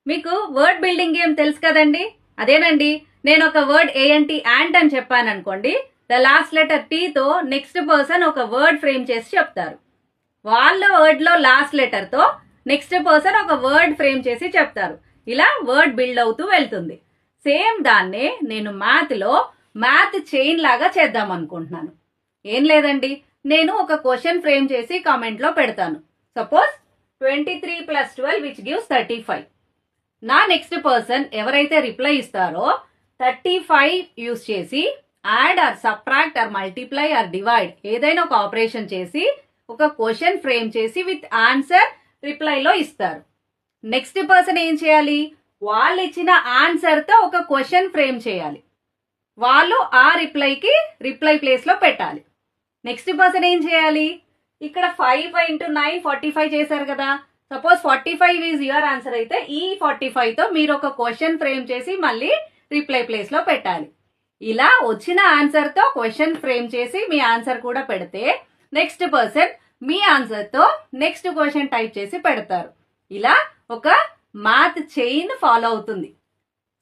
మీకు word building game తెలుసు కదండి. అదేనండి, నేను ఒక వర్డ్ ఏంటి యాంట్ అని చెప్పాను అనుకోండి, ద లాస్ట్ లెటర్ టీ తో నెక్స్ట్ పర్సన్ ఒక వర్డ్ ఫ్రేమ్ చేసి చెప్తారు. వాళ్ళ వర్డ్ లో లాస్ట్ లెటర్ తో నెక్స్ట్ పర్సన్ ఒక వర్డ్ ఫ్రేమ్ చేసి చెప్తారు. ఇలా వర్డ్ బిల్డ్ అవుతూ వెళ్తుంది. సేమ్ దాన్నే నేను మ్యాథ్ చైన్ లాగా చేద్దాం అనుకుంటున్నాను. ఏం లేదండి, నేను ఒక క్వశ్చన్ ఫ్రేమ్ చేసి కామెంట్ లో పెడతాను. Suppose 23 + 12 which gives 35. నా నెక్స్ట్ పర్సన్ ఎవరైతే రిప్లై ఇస్తారో 35 యూస్ చేసి add or subtract or multiply or divide ఏదైనా ఒక ఆపరేషన్ చేసి ఒక క్వశ్చన్ ఫ్రేమ్ చేసి విత్ ఆన్సర్ రిప్లైలో ఇస్తారు. నెక్స్ట్ పర్సన్ ఏం చేయాలి, వాళ్ళు ఇచ్చిన ఆన్సర్ తో ఒక క్వశ్చన్ ఫ్రేమ్ చేయాలి. వాళ్ళు ఆ రిప్లైకి రిప్లై ప్లేస్ లో పెట్టాలి. నెక్స్ట్ పర్సన్ ఏం చేయాలి, ఇక్కడ 5 × 9 45 చేశారు కదా. సపోజ్ 45 ఈజ్ యువర్ ఆన్సర్ అయితే ఈ 45 తో మీరు ఒక క్వశ్చన్ ఫ్రేమ్ చేసి మళ్ళీ రిప్లై ప్లేస్ లో పెట్టాలి. ఇలా వచ్చిన ఆన్సర్ తో క్వశ్చన్ ఫ్రేమ్ చేసి మీ ఆన్సర్ కూడా పెడితే నెక్స్ట్ పర్సన్ మీ ఆన్సర్ తో నెక్స్ట్ క్వశ్చన్ టైప్ చేసి పెడతారు. ఇలా ఒక మ్యాథ్ చైన్ ఫాలో అవుతుంది.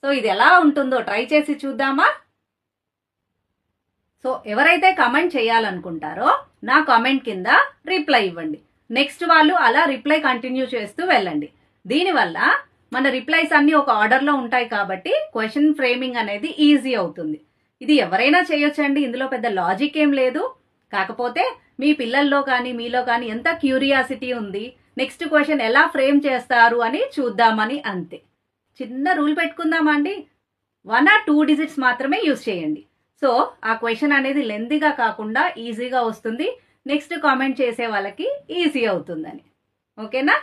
సో ఇది ఎలా ఉంటుందో ట్రై చేసి చూద్దామా. సో ఎవరైతే కమెంట్ చేయాలనుకుంటారో నా కామెంట్ కింద రిప్లై ఇవ్వండి. నెక్స్ట్ వాళ్ళు అలా రిప్లై కంటిన్యూ చేస్తూ వెళ్ళండి. దీనివల్ల మన రిప్లైస్ అన్ని ఒక ఆర్డర్ లో ఉంటాయి కాబట్టి క్వశ్చన్ ఫ్రేమింగ్ అనేది ఈజీ అవుతుంది. ఇది ఎవరైనా చేయొచ్చండి, ఇందులో పెద్ద లాజిక్ ఏం లేదు. కాకపోతే మీ పిల్లల్లో కానీ మీలో కానీ ఎంత క్యూరియాసిటీ ఉంది, నెక్స్ట్ క్వశ్చన్ ఎలా ఫ్రేమ్ చేస్తారు అని చూద్దామని అంతే. చిన్న రూల్ పెట్టుకుందామా అండి, 1 or 2 డిజిట్స్ మాత్రమే యూజ్ చేయండి. సో ఆ క్వశ్చన్ అనేది లెంతీగా కాకుండా ఈజీగా వస్తుంది. నెక్స్ట్ కామెంట్ చేసే వాళ్ళకి ఈజీ అవుతుందని. ఓకేనా?